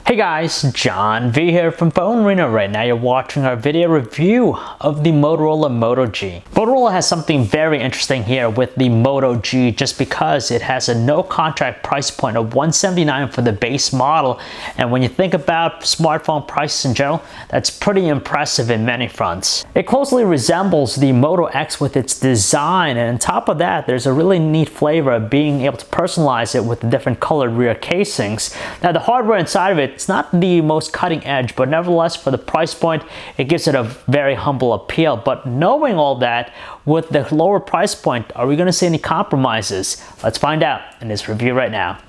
Hey guys, John V here from PhoneArena. Right now you're watching our video review of the Motorola Moto G. Motorola has something very interesting here with the Moto G just because it has a no contract price point of $179 for the base model, and when you think about smartphone prices in general, that's pretty impressive in many fronts. It closely resembles the Moto X with its design, and on top of that there's a really neat flavor of being able to personalize it with the different colored rear casings. Now the hardware inside of it, it's not the most cutting edge, but nevertheless for the price point it gives it a very humble appeal. But knowing all that, with the lower price point, are we going to see any compromises? Let's find out in this review right now.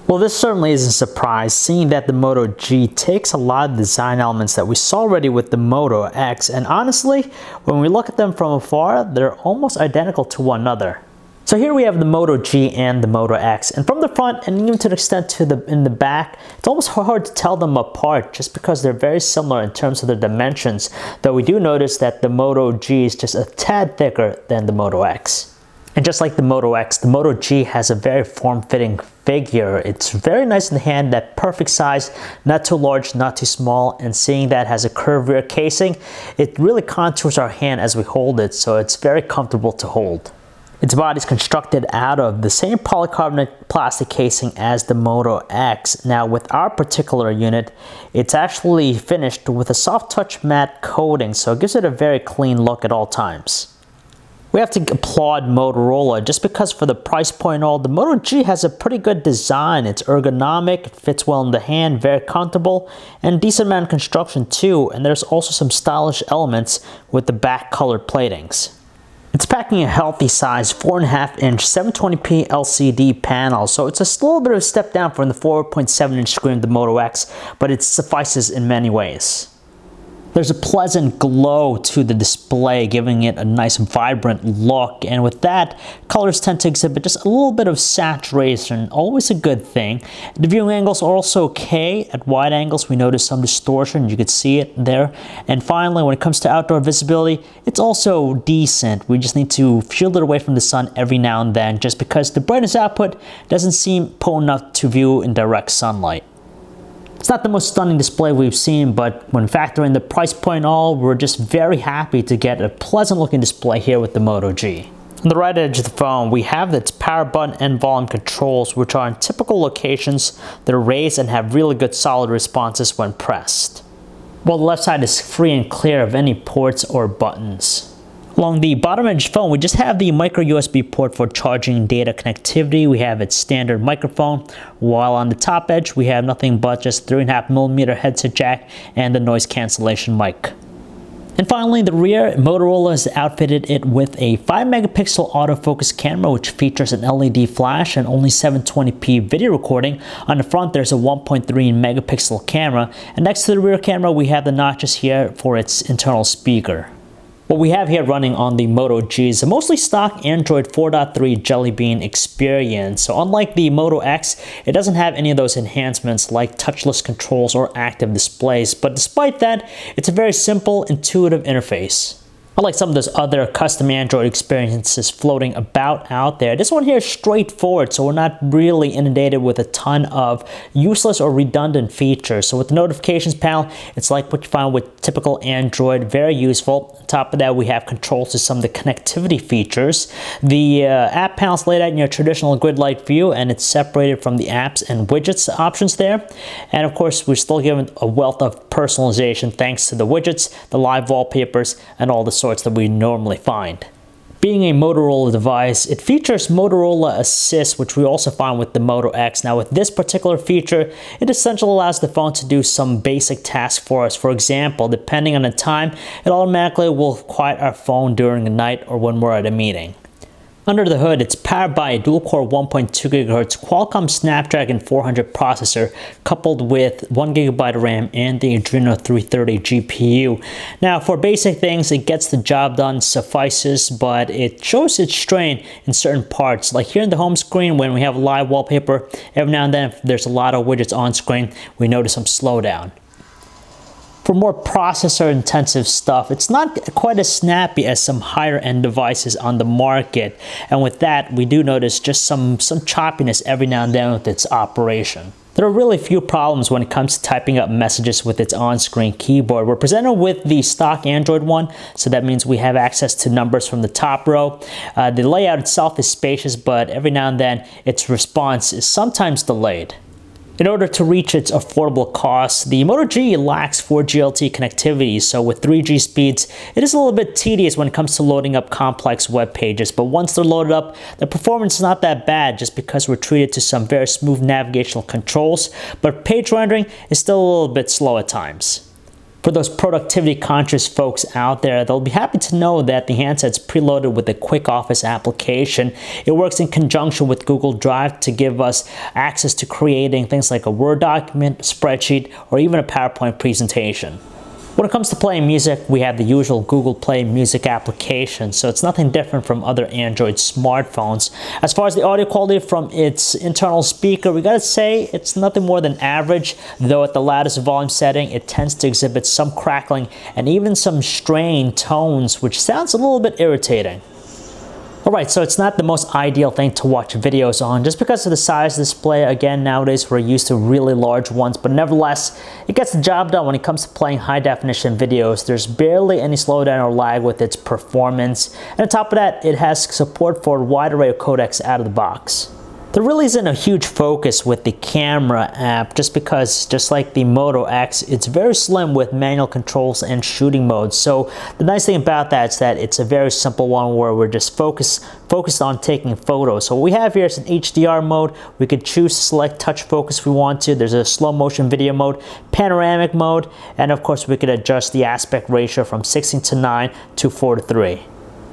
Well, this certainly isn't a surprise, seeing that the Moto G takes a lot of design elements that we saw already with the Moto X, and honestly, when we look at them from afar, they're almost identical to one another. So here we have the Moto G and the Moto X, and from the front and even to the extent in the back, it's almost hard to tell them apart just because they're very similar in terms of their dimensions, though we do notice that the Moto G is just a tad thicker than the Moto X. And just like the Moto X, the Moto G has a very form-fitting figure. It's very nice in the hand, that perfect size, not too large, not too small, and seeing that it has a curved rear casing, it really contours our hand as we hold it, so it's very comfortable to hold. Its body is constructed out of the same polycarbonate plastic casing as the Moto X. Now with our particular unit, it's actually finished with a soft touch matte coating, so it gives it a very clean look at all times. We have to applaud Motorola just because for the price point and all, the Moto G has a pretty good design. It's ergonomic, it fits well in the hand, very comfortable, and decent amount of construction too, and there's also some stylish elements with the back colored platings. It's packing a healthy size 4.5-inch 720p LCD panel, so it's a little bit of a step down from the 4.7-inch screen of the Moto X, but it suffices in many ways. There's a pleasant glow to the display, giving it a nice vibrant look, and with that, colors tend to exhibit just a little bit of saturation, always a good thing. The viewing angles are also okay. At wide angles we notice some distortion, you could see it there. And finally, when it comes to outdoor visibility, it's also decent. We just need to shield it away from the sun every now and then, just because the brightness output doesn't seem potent enough to view in direct sunlight. It's not the most stunning display we've seen, but when factoring the price point and all, we're just very happy to get a pleasant looking display here with the Moto G. On the right edge of the phone, we have its power button and volume controls, which are in typical locations that are raised and have really good solid responses when pressed. While the left side is free and clear of any ports or buttons. Along the bottom edge of the phone, we just have the micro USB port for charging data connectivity. We have its standard microphone, while on the top edge we have nothing but just 3.5mm headset jack and the noise cancellation mic. And finally, the rear, Motorola has outfitted it with a 5-megapixel autofocus camera, which features an LED flash and only 720p video recording. On the front, there's a 1.3-megapixel camera, and next to the rear camera, we have the notches here for its internal speaker. What we have here running on the Moto G is a mostly stock Android 4.3 Jelly Bean experience. So unlike the Moto X, it doesn't have any of those enhancements like touchless controls or active displays. But despite that, it's a very simple, intuitive interface. Unlike some of those other custom Android experiences floating about out there, this one here is straightforward, so we're not really inundated with a ton of useless or redundant features. So with the notifications panel, it's like what you find with typical Android, very useful. On top of that, we have controls to some of the connectivity features. The app panel is laid out in your traditional grid-like view, and it's separated from the apps and widgets options there. And of course, we're still given a wealth of personalization thanks to the widgets, the live wallpapers, and all the sorts that we normally find. Being a Motorola device, it features Motorola Assist, which we also find with the Moto X. Now with this particular feature, it essentially allows the phone to do some basic tasks for us. For example, depending on the time, it automatically will quiet our phone during the night or when we're at a meeting. Under the hood, it's powered by a dual-core 1.2 GHz Qualcomm Snapdragon 400 processor coupled with 1 GB RAM and the Adreno 330 GPU. Now, for basic things, it gets the job done, suffices, but it shows its strain in certain parts. Like here in the home screen, when we have live wallpaper, every now and then, if there's a lot of widgets on screen, we notice some slowdown. For more processor-intensive stuff, it's not quite as snappy as some higher-end devices on the market. And with that, we do notice just some choppiness every now and then with its operation. There are really few problems when it comes to typing up messages with its on-screen keyboard. We're presented with the stock Android one, so that means we have access to numbers from the top row. The layout itself is spacious, but every now and then its response is sometimes delayed. In order to reach its affordable cost, the Moto G lacks 4G Lte connectivity, so with 3G speeds, it is a little bit tedious when it comes to loading up complex web pages, but once they're loaded up, the performance is not that bad just because we're treated to some very smooth navigational controls, but page rendering is still a little bit slow at times. For those productivity-conscious folks out there, they'll be happy to know that the handset's preloaded with a quick office application. It works in conjunction with Google Drive to give us access to creating things like a Word document, spreadsheet, or even a PowerPoint presentation. When it comes to playing music, we have the usual Google Play Music application, so it's nothing different from other Android smartphones. As far as the audio quality from its internal speaker, we gotta say it's nothing more than average, though at the loudest volume setting, it tends to exhibit some crackling and even some strained tones, which sounds a little bit irritating. Alright, so it's not the most ideal thing to watch videos on just because of the size display. Again, nowadays we're used to really large ones, but nevertheless, it gets the job done when it comes to playing high definition videos. There's barely any slowdown or lag with its performance. And on top of that, it has support for a wide array of codecs out of the box. There really isn't a huge focus with the camera app just because, just like the Moto X, it's very slim with manual controls and shooting modes. So the nice thing about that is that it's a very simple one where we're just focused on taking photos. So what we have here is an HDR mode. We could choose to select touch focus if we want to. There's a slow motion video mode, panoramic mode, and of course we could adjust the aspect ratio from 16:9 to 4:3.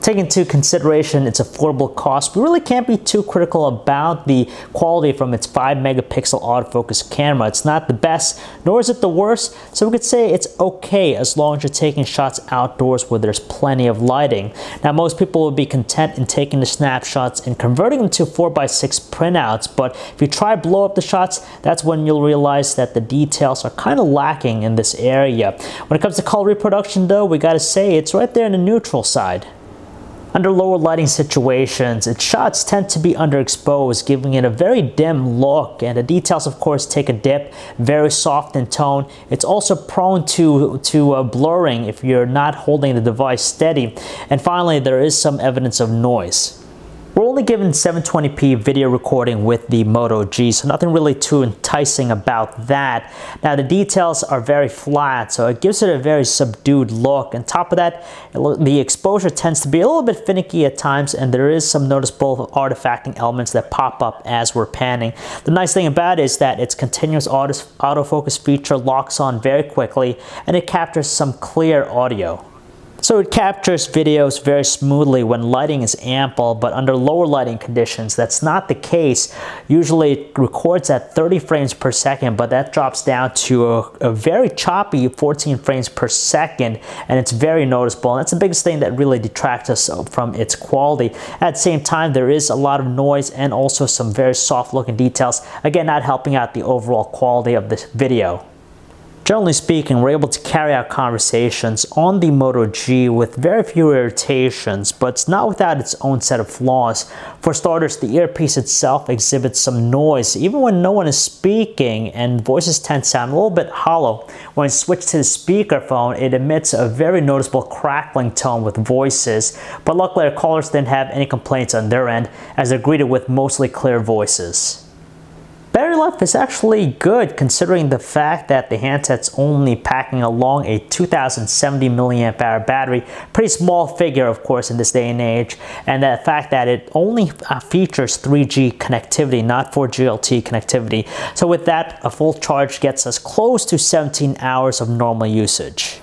Taking into consideration its affordable cost, we really can't be too critical about the quality from its 5 megapixel autofocus camera. It's not the best, nor is it the worst, so we could say it's okay as long as you're taking shots outdoors where there's plenty of lighting. Now, most people would be content in taking the snapshots and converting them to 4:6 printouts, but if you try to blow up the shots, that's when you'll realize that the details are kind of lacking in this area. When it comes to color reproduction though, we gotta say it's right there in the neutral side. Under lower lighting situations, its shots tend to be underexposed, giving it a very dim look, and the details of course take a dip, very soft in tone. It's also prone to blurring if you're not holding the device steady. And finally, there is some evidence of noise. We're only given 720p video recording with the Moto G, so nothing really too enticing about that. Now the details are very flat, so it gives it a very subdued look. On top of that, the exposure tends to be a little bit finicky at times, and there is some noticeable artifacting elements that pop up as we're panning. The nice thing about it is that its continuous autofocus feature locks on very quickly, and it captures some clear audio. So it captures videos very smoothly when lighting is ample, but under lower lighting conditions, that's not the case. Usually it records at 30 frames per second, but that drops down to a very choppy 14 frames per second, and it's very noticeable. And that's the biggest thing that really detracts us from its quality. At the same time, there is a lot of noise and also some very soft looking details, again, not helping out the overall quality of this video. Generally speaking, we're able to carry out conversations on the Moto G with very few irritations, but it's not without its own set of flaws. For starters, the earpiece itself exhibits some noise, even when no one is speaking, and voices tend to sound a little bit hollow. When switched to the speakerphone, it emits a very noticeable crackling tone with voices, but luckily our callers didn't have any complaints on their end, as they're greeted with mostly clear voices. Battery life is actually good considering the fact that the handset's only packing along a 2070 mAh battery. Pretty small figure, of course, in this day and age, and the fact that it only features 3G connectivity, not 4G Lte connectivity. So with that, a full charge gets us close to 17 hours of normal usage.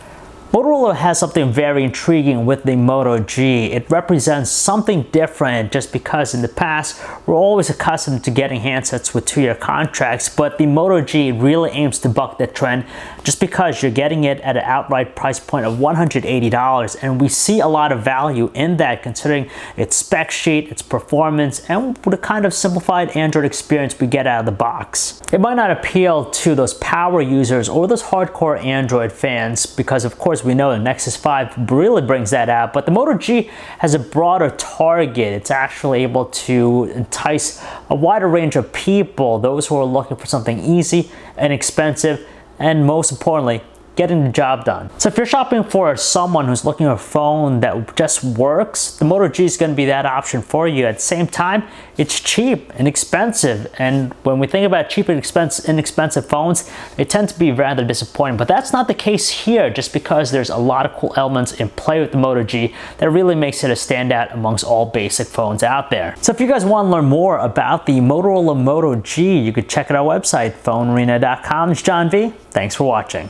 Motorola has something very intriguing with the Moto G. It represents something different just because in the past, we're always accustomed to getting handsets with 2-year contracts, but the Moto G really aims to buck that trend just because you're getting it at an outright price point of $180, and we see a lot of value in that considering its spec sheet, its performance, and the kind of simplified Android experience we get out of the box. It might not appeal to those power users or those hardcore Android fans because of course course, we know the Nexus 5 really brings that out, but the Moto G has a broader target. It's actually able to entice a wider range of people, those who are looking for something easy, inexpensive, and most importantly, getting the job done. So if you're shopping for someone who's looking for a phone that just works, the Moto G is going to be that option for you. At the same time, it's cheap and inexpensive, and when we think about cheap and inexpensive phones, they tend to be rather disappointing. But that's not the case here, just because there's a lot of cool elements in play with the Moto G that really makes it a standout amongst all basic phones out there. So if you guys want to learn more about the Motorola Moto G, you could check out our website, PhoneArena.com. It's John V. Thanks for watching.